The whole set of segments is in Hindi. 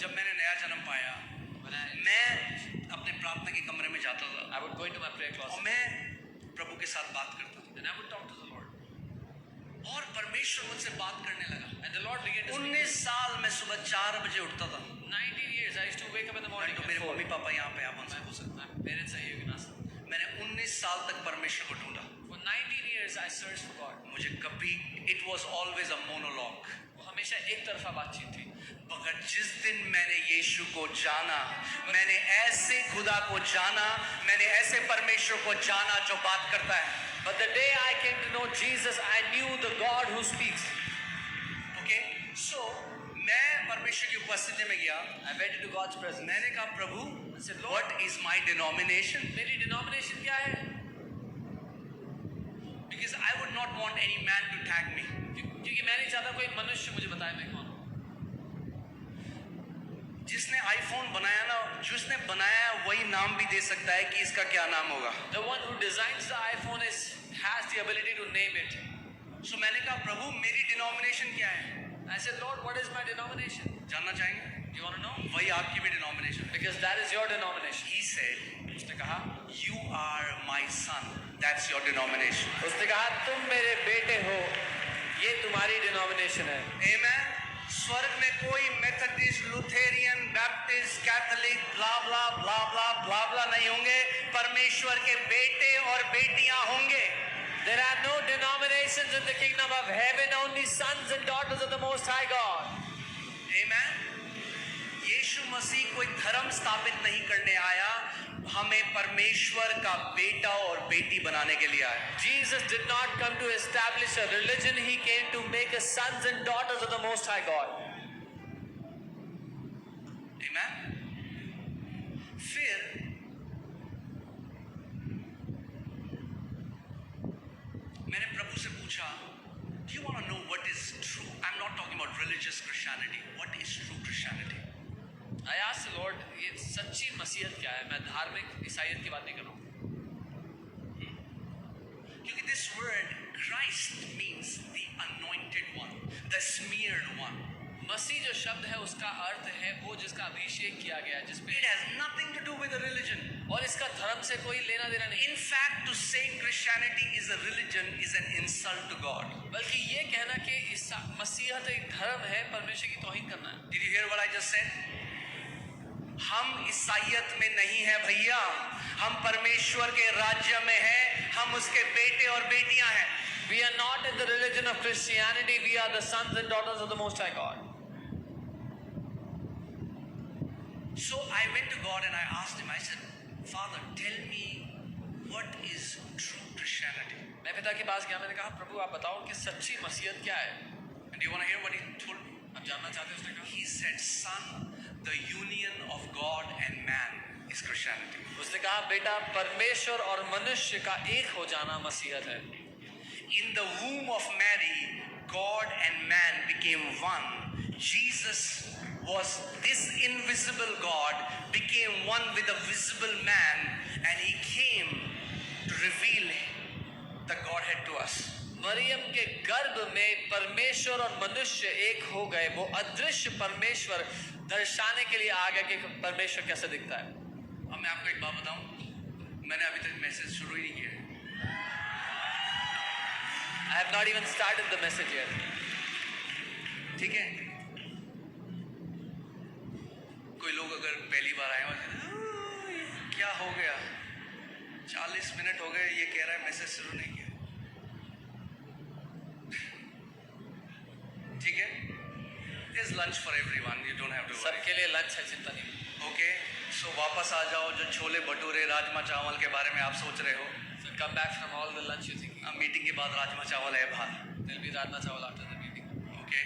जब मैंने नया जन्म पाया, मैं अपने प्रार्थना के कमरे में जाता था, I would go into my prayer और closet मैं प्रभु के साथ बात करता था, and I would talk to the Lord. और परमेश्वर मुझसे बात करने लगा। And the Lord began to speak. 19 साल मैं सुबह 4 बजे उठता था। 19 years I used to wake up in the morning. तो मेरे मम्मी पापा यहाँ पे, आप उनसे पूछ सकते My parents are here, you can ask them. हैं। मैंने 19 साल तक परमेश्वर को ढूंढा। For 19 years I searched for God. मुझे कभी, it was always a monologue. वो हमेशा एक तरफा बातचीत थी। मगर जिस दिन मैंने यीशु को जाना, मैंने ऐसे खुदा को जाना, मैंने ऐसे परमेश्वर को जाना जो बात करता है। But the day I came to know Jesus, I knew the God who speaks. Okay, so मैं परमेश्वर की उपस्थिति में गया। I went into God's presence. मैंने कहा प्रभु, I said, Lord, what is my denomination? मेरी denomination क्या है? Because I would not want any man to tag me. क्योंकि मैं नहीं चाहता कोई मनुष्य मुझे बताए मैं कौन हूँ। जिसने आईफोन बनाया ना, जिसने बनाया वही नाम भी दे सकता है कि इसका क्या नाम होगा। The one who designs the iPhone has the ability to name it. सो मैंने कहा प्रभु मेरी डिनोमिनेशन क्या है? I said, Lord, what is my denomination? जानना चाहेंगे? Do you want to know? वही आपकी भी डिनोमिनेशन है। Because that is your denomination. He said, उसने कहा, you are my son, that's your denomination. उसने कहा तुम मेरे बेटे हो, ये तुम्हारी denomination है। Amen. स्वर्ग में कोई मेथोडिस्ट, लुथेरियन, बैप्टिस्ट, कैथोलिक, ब्ला ब्ला ब्ला ब्ला ब्ला ब्ला नहीं होंगे। परमेश्वर के बेटे और बेटियां होंगे। There are no denominations in the kingdom of heaven, only sons and daughters of the Most High God. Amen. यीशु मसीह कोई धर्म स्थापित नहीं करने आया, हमें परमेश्वर का बेटा और बेटी बनाने के लिए आया। Jesus did not come to establish a religion, he came to make us sons and daughters of the Most High God. Amen. फिर मैंने प्रभु से पूछा, Do you want to know what is true? I'm not talking about religious Christianity. What is true Christianity? I asked the Lord, ये सच्ची मसीहत क्या है? मैं धार्मिक ईसाईयत की बात नहीं कर रहा हूँ। क्योंकि this word Christ means the anointed one, the smeared one. मसीह जो शब्द है उसका अर्थ है वो जिसका अभिषेक किया गया है, जिसमें It has nothing to do with a religion. और इसका धर्म से कोई लेना देना नहीं। In fact, to say Christianity is a religion is an insult to God. बल्कि ये कहना कि मसीहत एक धर्म है, परमेश्वर की तौहीन करना है। Did you hear what I just said? हम ईसाईयत में नहीं है भैया, हम परमेश्वर के राज्य में हैं, हम उसके बेटे और बेटियां हैं। We are not in the religion of Christianity, we are the sons and daughters of the Most High God. So I went to God and I asked him, I said, Father, tell me what is true Christianity? मैं पिता के पास गया, मैंने कहा प्रभु आप बताओ कि सच्ची मसीहत क्या है? And do you want to hear what he told me? आप जानना चाहते हैं उसने कहा? He said, son, the union of God and man is Christianity. उसने कहा बेटा परमेश्वर और मनुष्य का एक हो जाना मसीहत है। In the womb of Mary, God and man became one. Jesus was this invisible God, became one with a visible man, and he came to reveal the Godhead to us. Maryam के गर्भ में परमेश्वर और मनुष्य एक हो गए, वो अदृश्य परमेश्वर दर्शाने के लिए आ गया कि परमेश्वर कैसे दिखता है। अब मैं आपको एक बात बताऊं, मैंने अभी तक मैसेज शुरू ही नहीं किया है। I have not even started the message yet. ठीक है, कोई लोग अगर पहली बार आए हो, क्या हो गया, 40 मिनट हो गए, ये कह रहा है मैसेज शुरू नहीं किया। ठीक है, there's lunch for everyone, you don't have to worry. सबके लिए लंच है, चिंता नहीं। ओके, सो वापस आ जाओ, जो छोले भटूरे राजमा चावल के बारे में आप सोच रहे हो। So come back from all the lunch you thinking. अब मीटिंग के बाद राजमा चावल है बाहर। There'll be राजमा चावल after the meeting. Okay.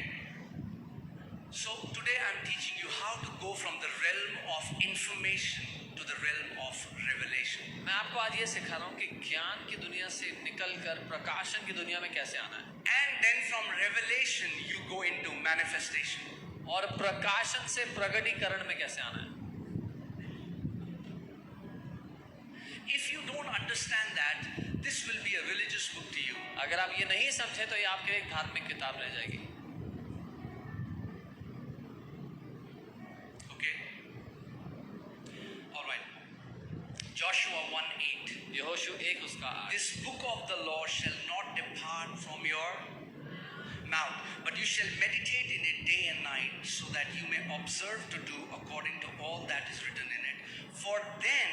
So today I'm teaching you how to go from the realm of information to the realm of revelation. मैं आपको आज ये सिखा रहा हूँ कि ज्ञान की दुनिया से निकलकर प्रकाशन की दुनिया में कैसे आना है। And then from revelation you go into manifestation. और प्रकाशन से प्रगटीकरण में कैसे आना है। If you don't understand that, this will be a religious book to you. अगर आप ये नहीं समझे तो ये आपके लिए एक धार्मिक किताब रह जाएगी। यहोशू 1 उसका 8। This book of the law shall not depart from your mouth, but you shall meditate in it day and night, so that you may observe to do according to all that is written in it. For then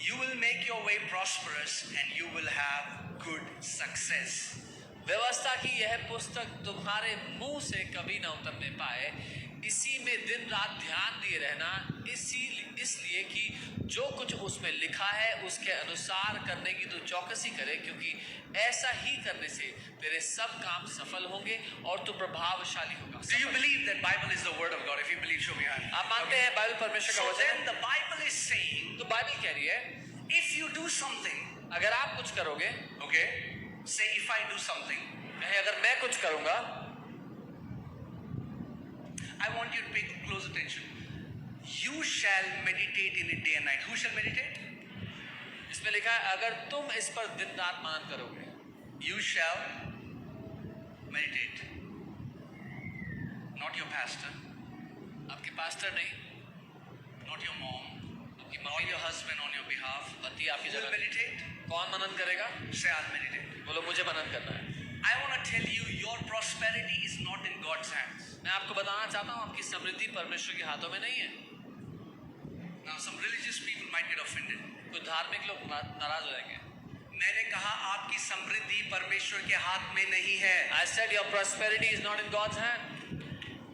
you will make your way prosperous, and you will have good success. व्यवस्था की यह पुस्तक तुम्हारे मुंह से कभी न उतरने पाए, इसी में दिन रात ध्यान दिए रहना, इसलिए कि जो कुछ उसमें लिखा है उसके अनुसार करने की तू चौकसी करे, क्योंकि ऐसा ही करने से तेरे सब काम सफल होंगे और तू प्रभावशाली होगा। Do you believe that Bible is the word of God? If you believe, show me your hand. आप मानते हैं बाइबल परमेश्वर का So वचन then है? the Bible is saying, तो बाइबल कह रही है if you do something, अगर आप कुछ करोगे, okay, say if I do something, अगर मैं कुछ करूंगा, I want you to pay close attention. You shall meditate in it day and night. Who shall meditate? इसमें लिखा है अगर तुम इस पर दिन रात मनन करोगे, You shall meditate. Not your pastor, आपके पास्टर नहीं, not your mom, आपकी not mummy, your husband on your behalf. पति आपकी Who will जगह meditate? कौन मनन करेगा? Say, I'll meditate. बोलो मुझे मनन करना है। I want to tell you, your prosperity is not in God's hands. मैं आपको बताना चाहता हूँ आपकी समृद्धि परमेश्वर के हाथों में नहीं है। Now, some religious people might get offended. कुछ धार्मिक लोग नाराज हो जाएंगे। मैंने कहा आपकी समृद्धि परमेश्वर के हाथ में नहीं है। I said your prosperity is not in God's hand.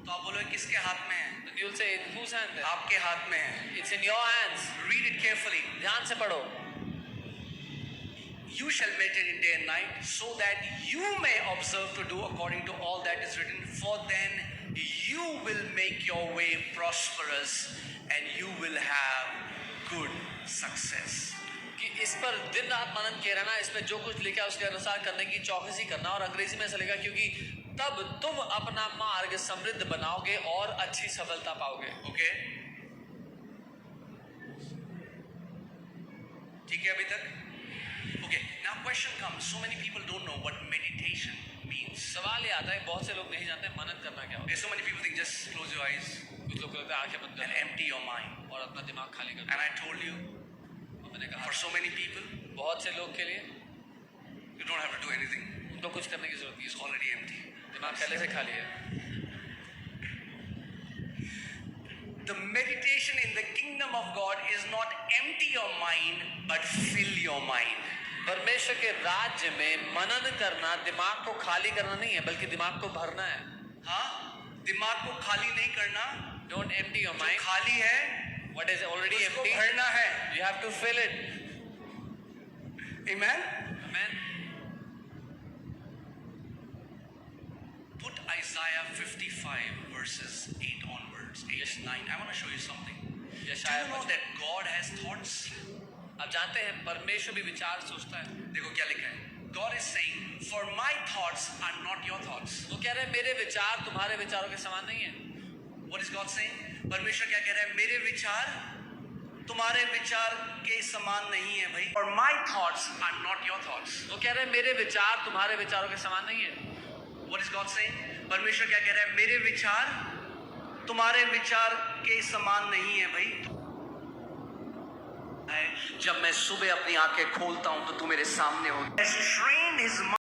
तो आप बोलो किसके हाथ में है? Then you'll say in whose hand? आपके हाथ में है। It's in your hands. Read it carefully. ध्यान से पढ़ो। You shall meditate in day and night, so that you may observe to do according to all that is written. For then you will make your way prosperous, and you will have good success. कि इस पर दिन रात मनन किए रहना, इस पर जो कुछ लिखा है उसके अनुसार करने की चौकसी करना, और अंग्रेजी में ऐसा लिखा क्योंकि तब तुम अपना मार्ग समृद्ध बनाओगे और अच्छी सफलता पाओगे। Okay? ठीक है अभी तक? Okay. Now question comes. So many people don't know what meditation means. सवाल ये आता है बहुत से लोग नहीं जानते मनन करना क्या होता Okay, so many people think just close your eyes है। कुछ लोग को लगता है आंखें बंद and कर empty your mind. और अपना दिमाग खाली कर And I told you, दो। मैंने कहा for so many people, बहुत से लोग के लिए you don't have to do anything. उनको कुछ करने की जरूरत नहीं It's है, already empty. दिमाग पहले से खाली है। The meditation in the kingdom of God is not empty your mind, but fill your mind. परमेश्वर के राज्य में मनन करना दिमाग को खाली करना नहीं है, बल्कि दिमाग को भरना है। हाँ, दिमाग को खाली नहीं करना, Don't empty your जो mind. खाली है What is already उसको empty, भरना है. you have to fill it. Amen. Amen. Put Isaiah 55 verses 8 onwards, 8 and 9. I want to show you something. Do you यशायाह know that God has thoughts? आप जानते हैं परमेश्वर भी विचार सोचता है। देखो क्या लिखा है. God is saying, for my thoughts are not your thoughts. वो कह रहे हैं मेरे विचार तुम्हारे विचारों के समान नहीं है। What is God saying? परमेश्वर क्या कह रहा है? मेरे विचार तुम्हारे विचार के समान नहीं है भाई. For my thoughts are not your thoughts. वो कह रहे हैं मेरे विचार तुम्हारे विचारों के समान नहीं है। What is God saying? परमेश्वर क्या कह रहा है? मेरे विचार तुम्हारे विचार के समान नहीं है भाई. जब मैं सुबह अपनी आंखें खोलता हूं तो तू मेरे सामने हो. Has trained his